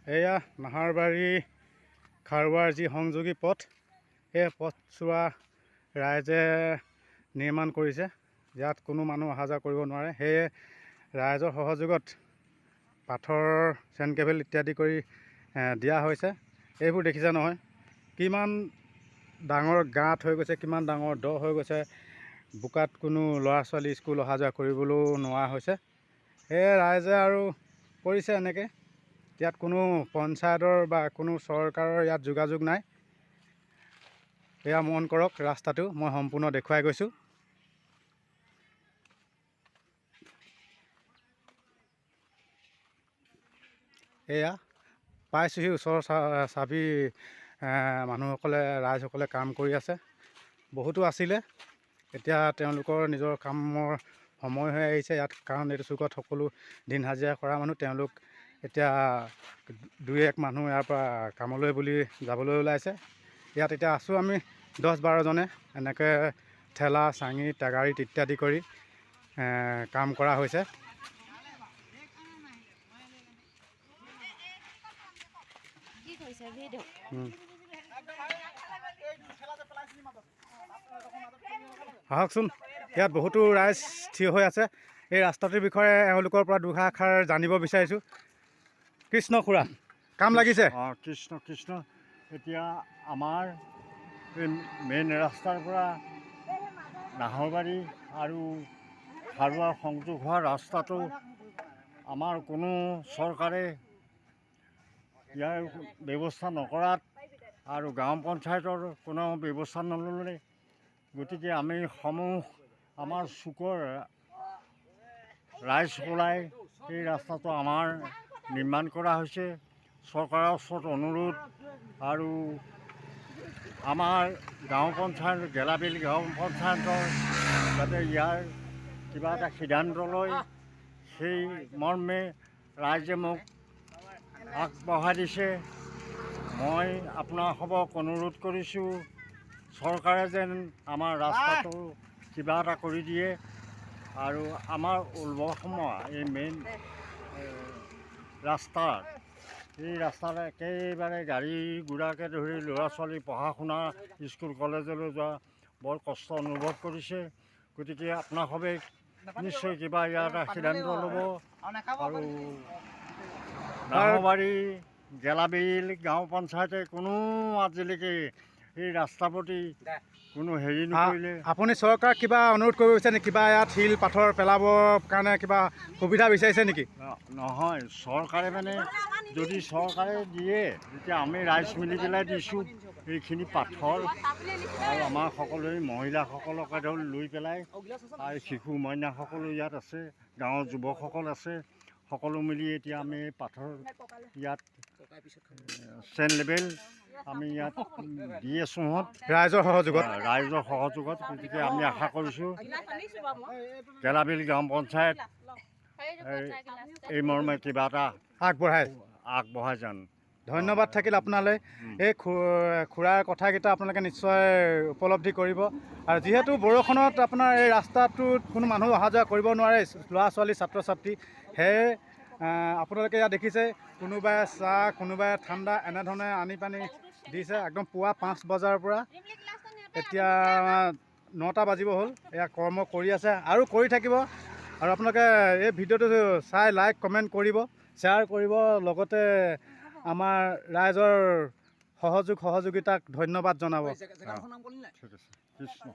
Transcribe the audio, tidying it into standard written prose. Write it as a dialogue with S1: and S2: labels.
S1: এয়া নাহৰবাৰী খাৰুৱাৰ যি সংযোগী পথ, সেই পথছোৱা ৰাইজে নিৰ্মাণ কৰিছে। ইয়াত কোনো মানুহ অহা যোৱা কৰিব নোৱাৰে। সেয়ে ৰাইজৰ সহযোগত পাথৰ চেন কেবল ইত্যাদি কৰি দিয়া হৈছে। এইবোৰ দেখিছে নহয়, কিমান ডাঙৰ গাঁত হৈ গৈছে, কিমান ডাঙৰ দ হৈ গৈছে। বোকাত কোনো ল'ৰা ছোৱালী স্কুল অহা যোৱা কৰিবলৈও নোৱাৰা হৈছে। সেয়ে ৰাইজে আৰু কৰিছে এনেকৈ। ইয়াত কোনো পঞ্চায়তৰ বা কোনো চৰকাৰৰ ইয়াত যোগাযোগ নাই। এয়া মন কৰক, ৰাস্তাটো মই সম্পূৰ্ণ দেখুৱাই গৈছোঁ। এয়া পাইছোঁহি ওচৰৰ চাবি মানুহসকলে, ৰাইজসকলে কাম কৰি আছে। বহুতো আছিলে, এতিয়া তেওঁলোকৰ নিজৰ কামৰ সময় হৈ আহিছে ইয়াত, কাৰণ এইটো চুকত সকলো দিন হাজিৰা কৰা মানুহ। তেওঁলোক এতিয়া দুই এক মানুহ ইয়াৰ পৰা কামলৈ বুলি যাবলৈ ওলাইছে। ইয়াত এতিয়া আছোঁ আমি 10-12জনে, এনেকৈ ঠেলা চাঙি টেগাৰীত ইত্যাদি কৰি কাম কৰা হৈছে। আহকচোন, ইয়াত বহুতো ৰাইজ থিয় হৈ আছে। এই ৰাস্তাটোৰ বিষয়ে এওঁলোকৰ পৰা দুআষাৰ জানিব বিচাৰিছোঁ। কৃষ্ণ খুৰা, কাম লাগিছে?
S2: অঁ, কৃষ্ণ কৃষ্ণ। এতিয়া আমাৰ এই মেইন ৰাস্তাৰ পৰা নাহৰবাৰী আৰু খাৰুৱাৰ সংযোগ হোৱা ৰাস্তাটো আমাৰ কোনো চৰকাৰে ইয়াৰ ব্যৱস্থা নকৰাত আৰু গাঁও পঞ্চায়তৰ কোনো ব্যৱস্থা নল'লে, গতিকে আমি সমূহ আমাৰ চুকৰ ৰাইজ ওলাই এই ৰাস্তাটো আমাৰ নিৰ্মাণ কৰা হৈছে। চৰকাৰৰ ওচৰত অনুৰোধ, আৰু আমাৰ গাঁও পঞ্চায়ত, গেলাবিল গাঁও পঞ্চায়তৰ যাতে ইয়াৰ কিবা এটা সিদ্ধান্ত লয়, সেই মৰ্মে ৰাইজে মোক আগবঢ়াই দিছে। মই আপোনাসৱক অনুৰোধ কৰিছোঁ, চৰকাৰে যেন আমাৰ ৰাস্তাটো কিবা এটা কৰি দিয়ে, আৰু আমাৰ উলবসমা এই মেইন ৰাস্তাৰ, এই ৰাস্তাত একেবাৰে গাড়ী গুড়াকে ধৰি ল'ৰা ছোৱালী পঢ়া শুনা, স্কুল কলেজলৈ যোৱা বৰ কষ্ট অনুভৱ কৰিছে। গতিকে আপোনাসৱে নিশ্চয় কিবা ইয়াৰ এটা সিদ্ধান্ত ল'ব। আৰু নাহৰবাৰী গেলাবিল গাঁও পঞ্চায়তে কোনো আজিলৈকে এই ৰাস্তাৰ প্ৰতি কোনো হেৰি নকৰিলে।
S1: আপুনি চৰকাৰক কিবা অনুৰোধ কৰিব বিচাৰে নেকি? কিবা ইয়াত শিল পাথৰ পেলাবৰ কাৰণে কিবা সুবিধা বিচাৰিছে নেকি?
S2: নহয়, চৰকাৰে মানে যদি চৰকাৰে দিয়ে, তেতিয়া আমি ৰাইজ মিলি পেলাই দিছোঁ এইখিনি পাথৰ, আৰু আমাৰ সকলোৱে মহিলাসকলকে ধৰি লৈ পেলাই, আৰু শিশু মইনাসকলো ইয়াত আছে, গাঁৱৰ যুৱকসকল আছে, সকলো মিলি এতিয়া আমি পাথৰ ইয়াত চেন লেবেল আমি ইয়াত দি আছোঁ
S1: ৰাইজৰ
S2: সহযোগত। গতিকে আমি আশা কৰিছোঁ গেলাবিল গাঁও পঞ্চায়ত এই মৰ্মে কিবা এটা আগবঢ়াই যান।
S1: ধন্যবাদ থাকিল আপোনালৈ। এই খুৰাৰ কথাকেইটা আপোনালোকে নিশ্চয় উপলব্ধি কৰিব। আৰু যিহেতু বৰষুণত আপোনাৰ এই ৰাস্তাটোত কোনো মানুহ অহা যোৱা কৰিব নোৱাৰে, ল'ৰা ছোৱালী ছাত্ৰ ছাত্ৰী, সেয়ে আপোনালোকে ইয়াত দেখিছে, কোনোবাই চাহ, কোনোবাই ঠাণ্ডা, এনেধৰণে আনি পানি দিছে। একদম পুৱা 5 বজাৰ পৰা এতিয়া 9টা বাজিব হ'ল, এয়া কৰ্ম কৰি আছে আৰু কৰি থাকিব। আৰু আপোনালোকে এই ভিডিঅ'টো চাই লাইক কমেণ্ট কৰিব, শ্বেয়াৰ কৰিব, লগতে আমাৰ ৰাইজৰ সহযোগিতাক ধন্যবাদ জনাব।
S2: ঠিক আছে, কৃষ্ণ।